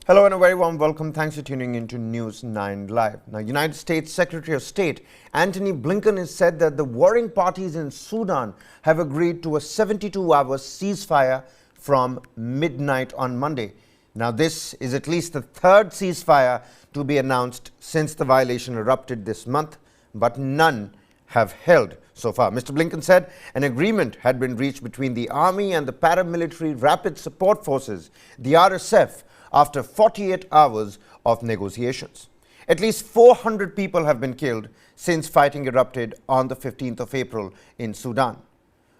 Hello and a very warm welcome. Thanks for tuning in to News 9 Live. Now, United States Secretary of State Antony Blinken has said that the warring parties in Sudan have agreed to a 72-hour ceasefire from midnight on Monday. Now, this is at least the third ceasefire to be announced since the violation erupted this month, but none have held so far. Mr. Blinken said an agreement had been reached between the army and the paramilitary rapid support forces, the RSF, after 48 hours of negotiations. At least 400 people have been killed since fighting erupted on the 15th of April in Sudan.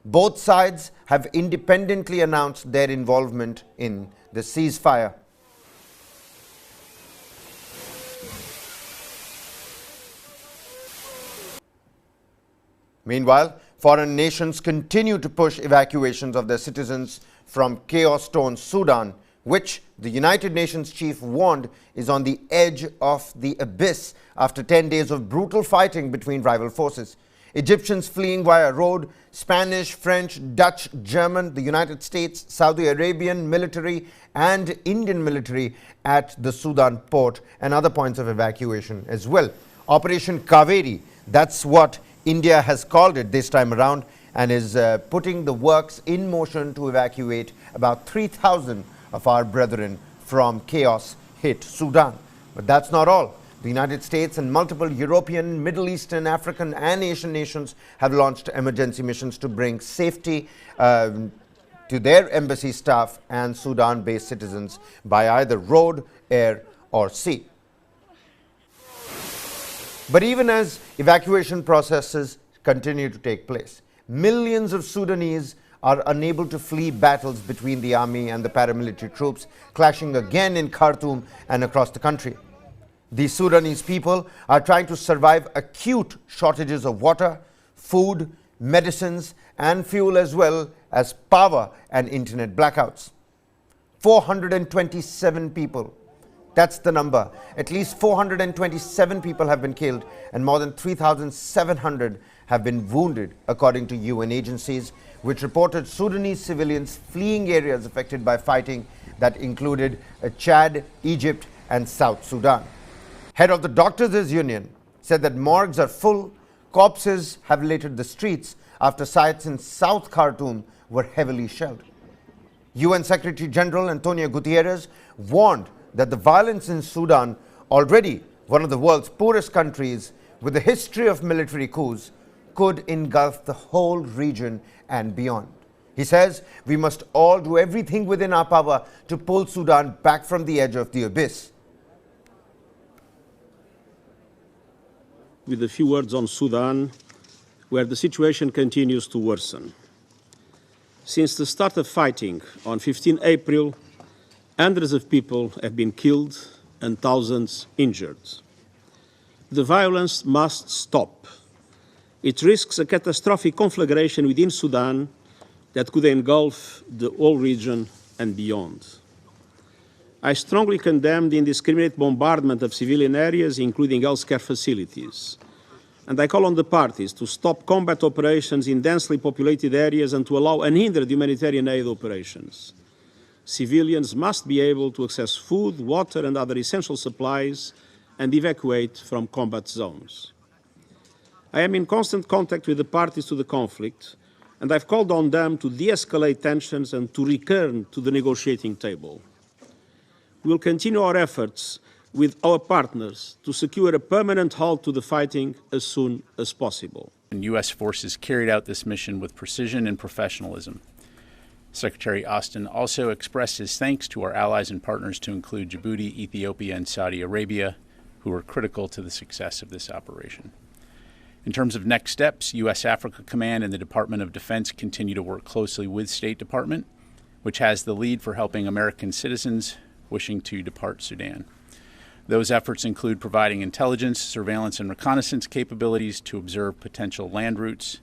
Both sides have independently announced their involvement in the ceasefire. Meanwhile, foreign nations continue to push evacuations of their citizens from chaos-torn Sudan, which the United Nations chief warned is on the edge of the abyss after 10 days of brutal fighting between rival forces. Egyptians fleeing via road, Spanish, French, Dutch, German, the United States, Saudi Arabian military and Indian military at the Sudan port and other points of evacuation as well. Operation Kaveri, that's what India has called it this time around, and is putting the works in motion to evacuate about 3,000 of our brethren from chaos-hit Sudan. But that's not all. The United States and multiple European, Middle Eastern, African and Asian nations have launched emergency missions to bring safety to their embassy staff and Sudan-based citizens by either road, air or sea. But even as evacuation processes continue to take place, millions of Sudanese are unable to flee battles between the army and the paramilitary troops, clashing again in Khartoum and across the country. The Sudanese people are trying to survive acute shortages of water, food, medicines, and fuel, as well as power and internet blackouts. 427 people. That's the number. At least 427 people have been killed and more than 3,700 have been wounded, according to UN agencies, which reported Sudanese civilians fleeing areas affected by fighting that included Chad, Egypt and South Sudan. Head of the Doctors' Union said that morgues are full, corpses have littered the streets after sites in South Khartoum were heavily shelled. UN Secretary General Antonio Guterres warned that the violence in Sudan, already one of the world's poorest countries with a history of military coups, could engulf the whole region and beyond. He says we must all do everything within our power to pull Sudan back from the edge of the abyss. With a few words on Sudan, where the situation continues to worsen. Since the start of fighting on 15 April, hundreds of people have been killed and thousands injured. The violence must stop. It risks a catastrophic conflagration within Sudan that could engulf the whole region and beyond. I strongly condemn the indiscriminate bombardment of civilian areas, including healthcare facilities. And I call on the parties to stop combat operations in densely populated areas and to allow unhindered humanitarian aid operations. Civilians must be able to access food, water, and other essential supplies and evacuate from combat zones. I am in constant contact with the parties to the conflict, and I've called on them to de-escalate tensions and to return to the negotiating table. We will continue our efforts with our partners to secure a permanent halt to the fighting as soon as possible. U.S. forces carried out this mission with precision and professionalism. Secretary Austin also expressed his thanks to our allies and partners, to include Djibouti, Ethiopia, and Saudi Arabia, who were critical to the success of this operation. In terms of next steps, U.S. Africa Command and the Department of Defense continue to work closely with State Department, which has the lead for helping American citizens wishing to depart Sudan. Those efforts include providing intelligence, surveillance, and reconnaissance capabilities to observe potential land routes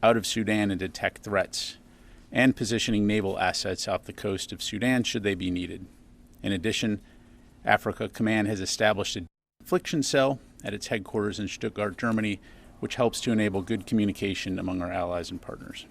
out of Sudan and detect threats, and positioning naval assets off the coast of Sudan should they be needed. In addition, Africa Command has established a confliction cell at its headquarters in Stuttgart, Germany, which helps to enable good communication among our allies and partners.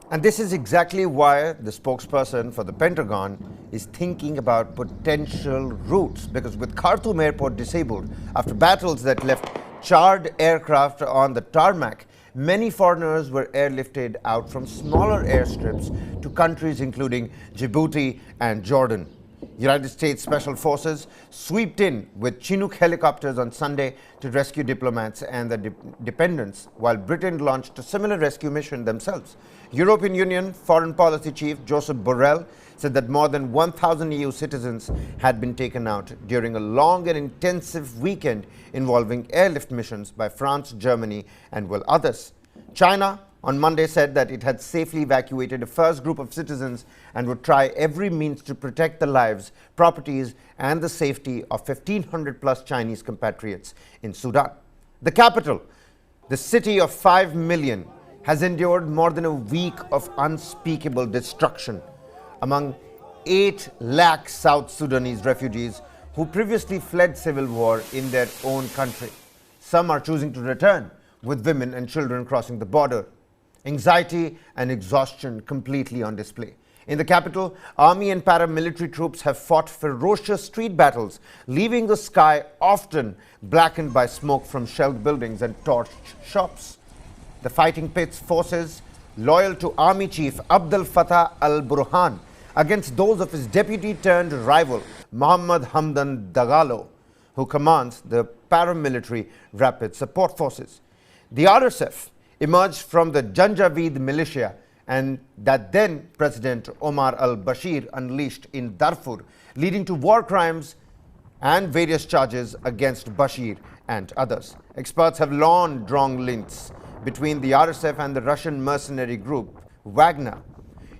And this is exactly why the spokesperson for the Pentagon is thinking about potential routes, because with Khartoum airport disabled after battles that left charred aircraft on the tarmac, many foreigners were airlifted out from smaller airstrips to countries including Djibouti and Jordan. United States Special Forces swept in with Chinook helicopters on Sunday to rescue diplomats and their dependents, while Britain launched a similar rescue mission themselves. European Union Foreign Policy Chief Joseph Borrell said that more than 1,000 EU citizens had been taken out during a long and intensive weekend involving airlift missions by France, Germany, and others. China on Monday said that it had safely evacuated a first group of citizens and would try every means to protect the lives, properties, and the safety of 1,500 plus Chinese compatriots in Sudan. The capital, the city of 5 million, has endured more than a week of unspeakable destruction among 8 lakh South Sudanese refugees who previously fled civil war in their own country. Some are choosing to return, with women and children crossing the border. Anxiety and exhaustion completely on display. In the capital, army and paramilitary troops have fought ferocious street battles, leaving the sky often blackened by smoke from shelled buildings and torched shops. The fighting pits forces loyal to Army Chief Abdel Fattah al-Burhan against those of his deputy-turned-rival Mohammed Hamdan Dagalo, who commands the paramilitary Rapid Support Forces. The RSF emerged from the Janjaweed militia and that then President Omar al-Bashir unleashed in Darfur, leading to war crimes and various charges against Bashir and others. Experts have long drawn links between the RSF and the Russian mercenary group Wagner.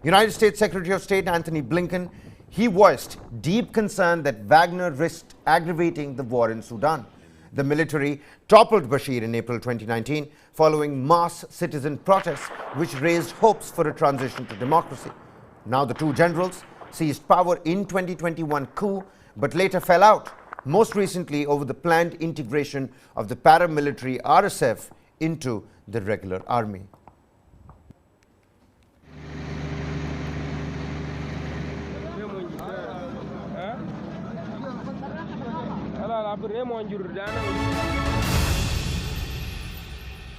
United States Secretary of State Antony Blinken, he voiced deep concern that Wagner risked aggravating the war in Sudan. The military toppled Bashir in April 2019 following mass citizen protests which raised hopes for a transition to democracy. Now the two generals seized power in 2021 coup but later fell out, most recently over the planned integration of the paramilitary RSF into the regular army. Ala la bre mo njur dana